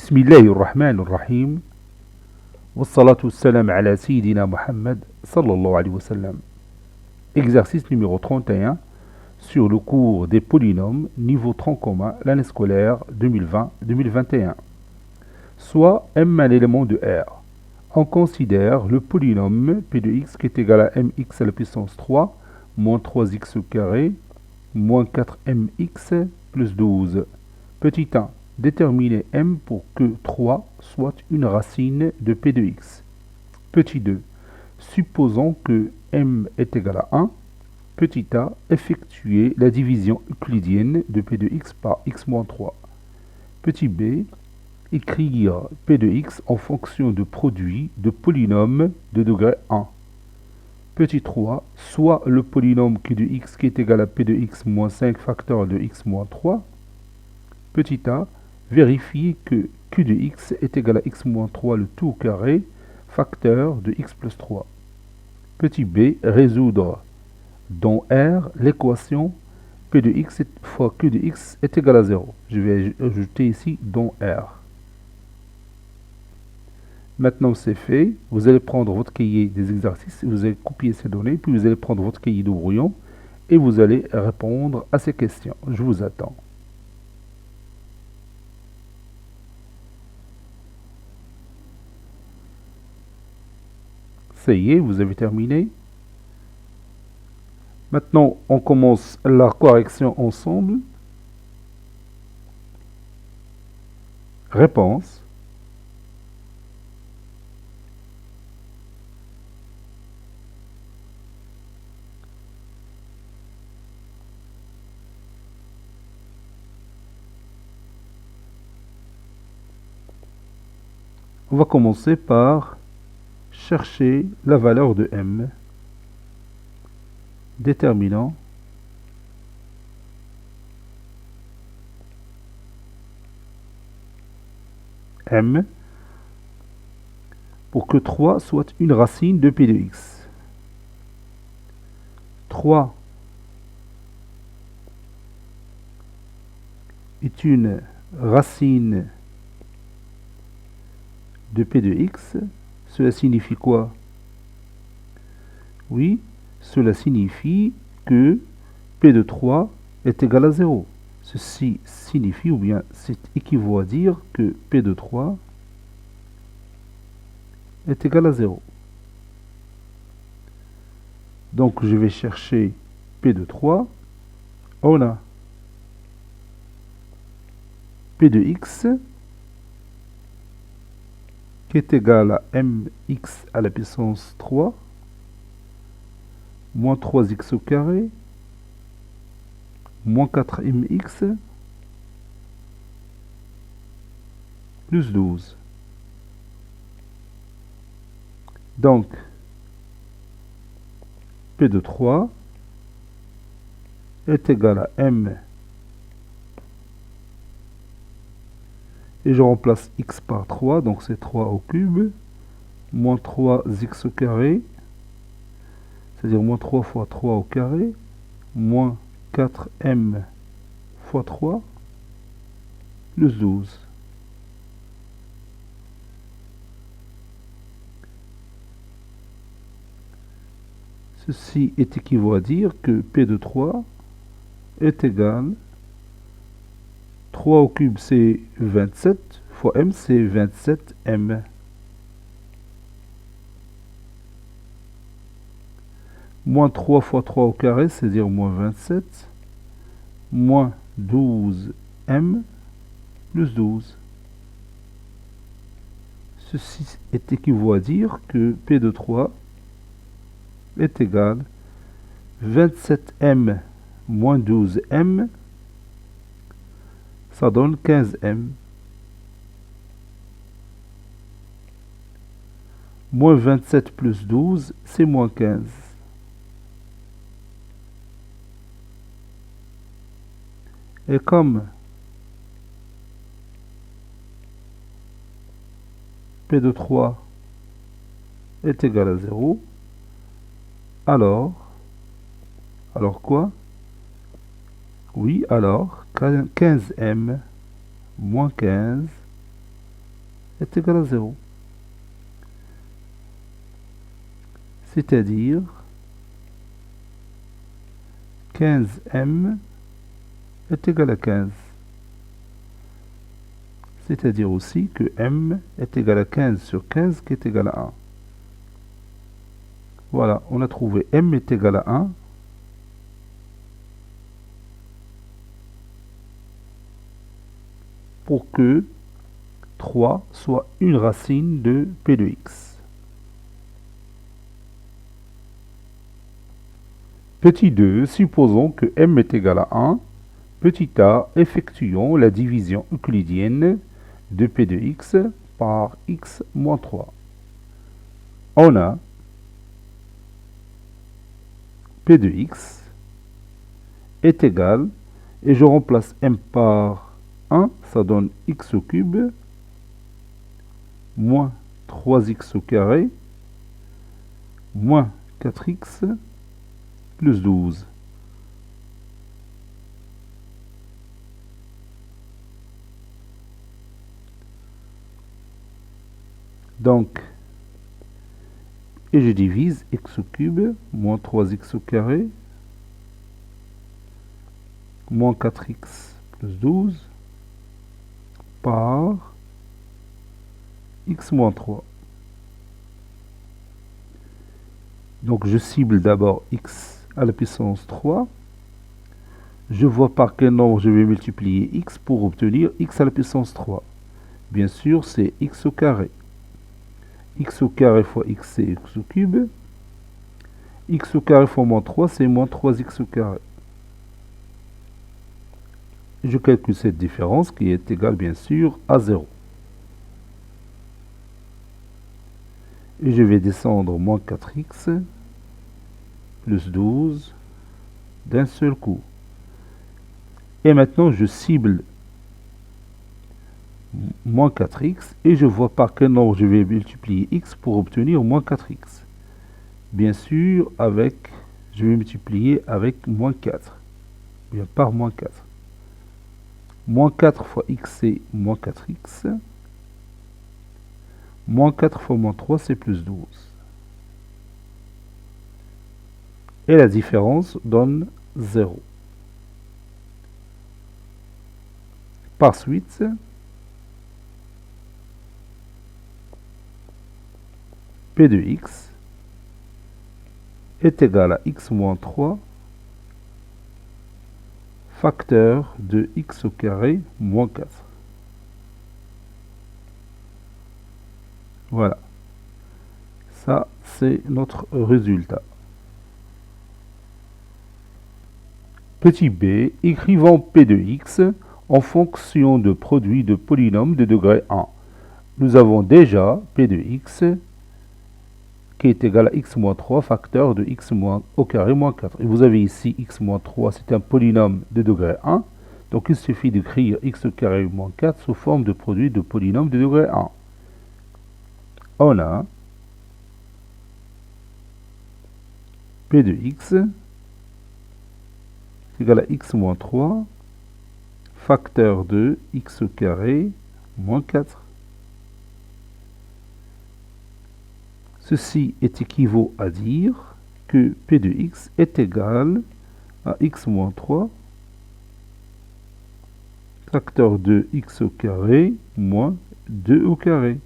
بسم الله الرحمن الرحيم والصلاة والسلام على سيدنا Muhammad sallallahu alayhi wa sallam. Exercice numéro 31 sur le cours des polynômes niveau tronc commun l'année scolaire 2020-2021. Soit m un élément de R. On considère le polynôme p de x qui est égal à mx à la puissance 3 moins 3x au carré moins 4mx plus 12. Petit 1. Déterminer m pour que 3 soit une racine de p de x. Petit 2. Supposons que m est égal à 1. Petit a. Effectuer la division euclidienne de p de x par x moins 3. Petit b. Écrire p de x en fonction de produit de polynômes de degré 1. Petit 3. Soit le polynôme q de x qui est égal à p de x moins 5 facteur de x moins 3. Petit a. Vérifier que q de x est égal à x moins 3 le tout au carré, facteur de x plus 3. Petit b. Résoudre dans R l'équation p de x fois q de x est égal à 0. Je vais ajouter ici dans R. Maintenant c'est fait, vous allez prendre votre cahier des exercices, vous allez copier ces données, puis vous allez prendre votre cahier de brouillon et vous allez répondre à ces questions. Je vous attends. Ça y est, vous avez terminé. Maintenant, on commence la correction ensemble. Réponse. On va commencer par chercher la valeur de m. Déterminant m pour que 3 soit une racine de p de x. 3 est une racine de p de x. Cela signifie quoi? Oui, cela signifie que p de 3 est égal à 0. Ceci signifie, ou bien c'est équivaut à dire que p de 3 est égal à 0. Donc je vais chercher p de 3. On a p de x qui est égal à mx à la puissance 3 moins 3x au carré moins 4mx plus 12. Donc, p de 3 est égal à m et je remplace x par 3, donc c'est 3 au cube, moins 3x au carré, c'est-à-dire moins 3 fois 3 au carré, moins 4m fois 3, plus 12. Ceci est équivaut à dire que p de 3 est égal 3 au cube c'est 27 fois m c'est 27m. Moins 3 fois 3 au carré, c'est-à-dire moins 27, moins 12m plus 12. Ceci est équivaut à dire que p de 3 est égal 27m moins 12m, ça donne 15m. Moins 27 plus 12, c'est moins 15. Et comme p de 3 est égal à 0, alors quoi? Oui, alors 15m moins 15 est égal à 0. C'est-à-dire 15m est égal à 15. C'est-à-dire aussi que m est égal à 15 sur 15 qui est égal à 1. Voilà, on a trouvé m est égal à 1. Pour que 3 soit une racine de p de x. Petit 2, supposons que m est égal à 1. Petit a, effectuons la division euclidienne de p de x par x moins 3. On a p de x est égal, et je remplace m par 1, ça donne x au cube, moins 3x au carré, moins 4x, plus 12. Donc, et je divise x au cube, moins 3x au carré, moins 4x plus 12, par x moins 3. Donc je cible d'abord x à la puissance 3. Je vois par quel nombre je vais multiplier x pour obtenir x à la puissance 3. Bien sûr, c'est x au carré. X au carré fois x, c'est x au cube. X au carré fois moins 3, c'est moins 3x au carré. Je calcule cette différence qui est égale, bien sûr, à 0. Et je vais descendre moins 4x plus 12 d'un seul coup. Et maintenant, je cible moins 4x et je vois par quel nombre je vais multiplier x pour obtenir moins 4x. Bien sûr, je vais multiplier avec moins 4. Bien par moins 4. Moins 4 fois x, c'est moins 4x. Moins 4 fois moins 3, c'est plus 12. Et la différence donne 0. Par suite, p de x est égal à x moins 3 facteur de x au carré moins 4. Voilà. Ça, c'est notre résultat. Petit b, écrivons p de x en fonction de produit de polynômes de degré 1. Nous avons déjà p de x qui est égal à x moins 3 facteur de x au carré moins 4. Et vous avez ici x moins 3, c'est un polynôme de degré 1. Donc il suffit d'écrire x au carré moins 4 sous forme de produit de polynôme de degré 1. On a p de x égal à x moins 3 facteur de x au carré moins 4. Ceci est équivaut à dire que p de x est égal à x moins 3 facteur de x au carré moins 2 au carré.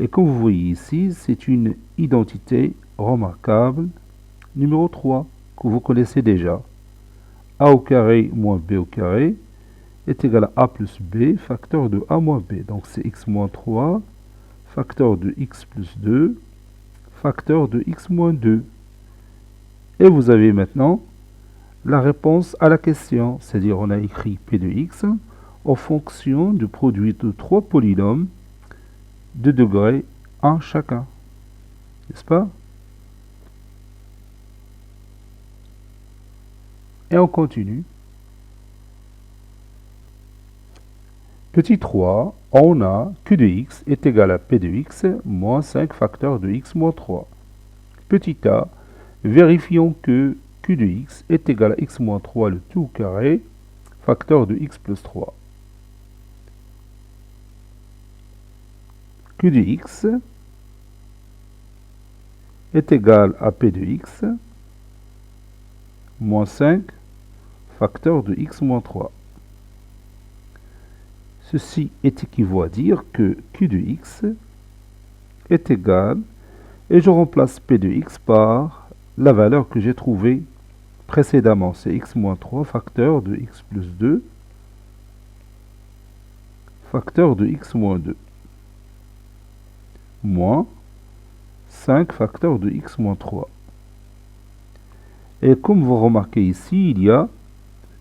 Et comme vous voyez ici, c'est une identité remarquable numéro 3 que vous connaissez déjà. A au carré moins b au carré est égal à a plus b facteur de a moins b. Donc c'est x moins 3 facteur de x plus 2 facteur de x moins 2. Et vous avez maintenant la réponse à la question. C'est-à-dire on a écrit p de x en fonction du produit de 3 polynômes de degré 1 chacun. N'est-ce pas? Et on continue. Petit 3, on a q de x est égal à p de x moins 5 facteur de x moins 3. Petit a, vérifions que q de x est égal à x moins 3 le tout au carré facteur de x plus 3. Q de x est égal à P de x moins 5 facteur de x moins 3. Ceci est équivaut à dire que Q de x est égal, et je remplace P de x par la valeur que j'ai trouvée précédemment, c'est x moins 3 facteur de x plus 2 facteur de x moins 2 moins 5 facteur de x moins 3. Et comme vous remarquez ici, il y a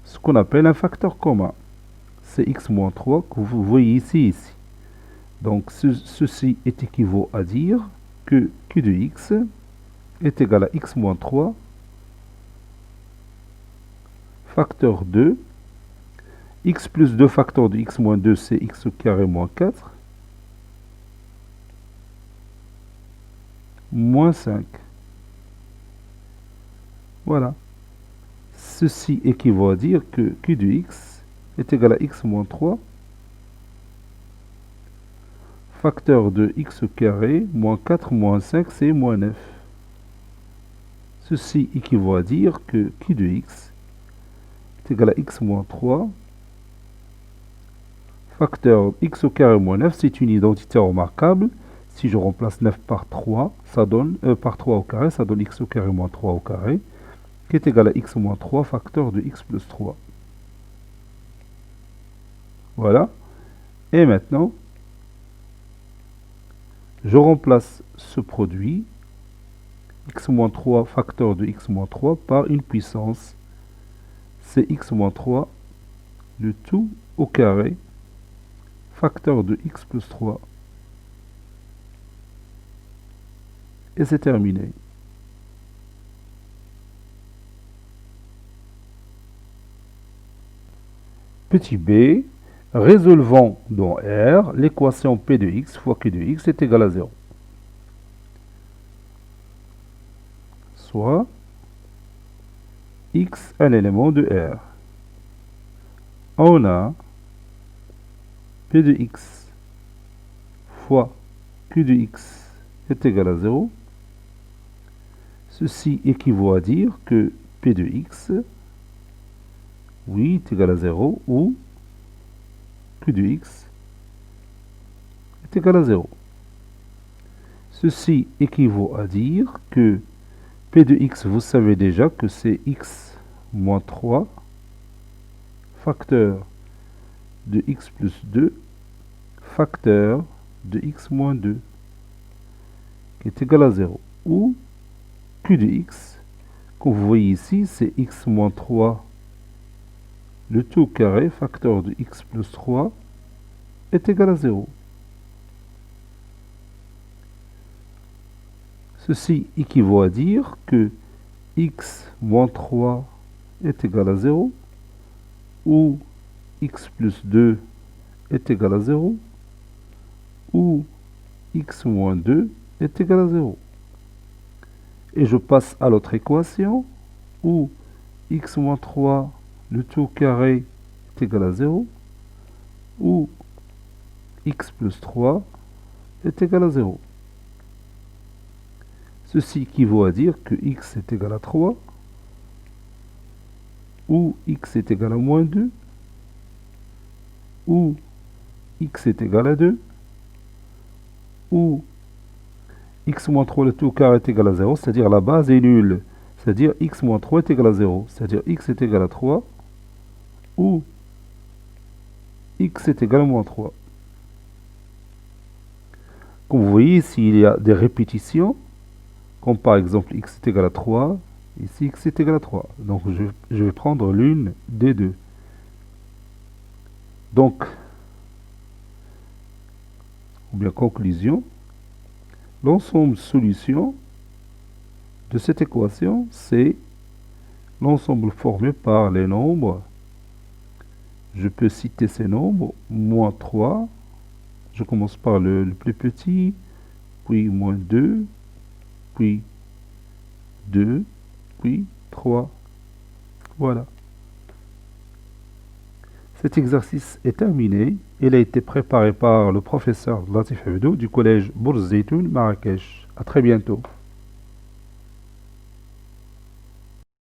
ce qu'on appelle un facteur commun. C'est x moins 3 que vous voyez ici. Donc ceci est équivaut à dire que Q de x est égal à x moins 3 facteur 2. X plus 2 facteur de x moins 2, c'est x au carré moins 4. Moins 5. Voilà. Ceci équivaut à dire que Q de x est égal à x moins 3 facteur de x au carré moins 4 moins 5, c'est moins 9. Ceci équivaut à dire que Q de x est égal à x moins 3 facteur x au carré moins 9, c'est une identité remarquable. Si je remplace 9 par 3, ça donne, par 3 au carré, ça donne x au carré moins 3 au carré, qui est égal à x moins 3 facteur de x plus 3. Voilà. Et maintenant, je remplace ce produit, x moins 3 facteur de x moins 3, par une puissance. C'est x moins 3, le tout au carré, facteur de x plus 3. Et c'est terminé. Petit b, résolvons dans R l'équation P de x fois Q de x est égal à 0. Soit x un élément de R. On a P de x fois Q de x est égal à 0. Ceci équivaut à dire que P de x, oui, est égal à 0, ou Q de x est égal à 0. Ceci équivaut à dire que P de x, vous savez déjà que c'est x moins 3 facteur de x plus 2 facteur de x moins 2 qui est égal à 0. Ou Q de x, comme vous voyez ici, c'est x moins 3 le tout carré facteur de x plus 3 est égal à 0. Ceci équivaut à dire que x moins 3 est égal à 0, ou x plus 2 est égal à 0, ou x moins 2 est égal à 0. Et je passe à l'autre équation, où x moins 3, le tout carré, est égal à 0, ou x plus 3 est égal à 0. Ceci équivaut à dire que x est égal à 3, ou x est égal à moins 2, ou x est égal à 2, ou x moins 3 le tout carré est égal à 0, c'est-à-dire la base est nulle. C'est-à-dire x moins 3 est égal à 0, c'est-à-dire x est égal à 3, ou x est égal à moins 3. Comme vous voyez, s'il y a des répétitions, comme par exemple x est égal à 3, ici x est égal à 3. Donc je vais prendre l'une des deux. Donc, ou bien conclusion, l'ensemble solution de cette équation, c'est l'ensemble formé par les nombres. Je peux citer ces nombres, moins 3, je commence par le plus petit, puis moins 2, puis 2, puis 3. Voilà. Cet exercice est terminé. Il a été préparé par le professeur Latif Abdou du collège Bourz Zeytoun, Marrakech. À très bientôt.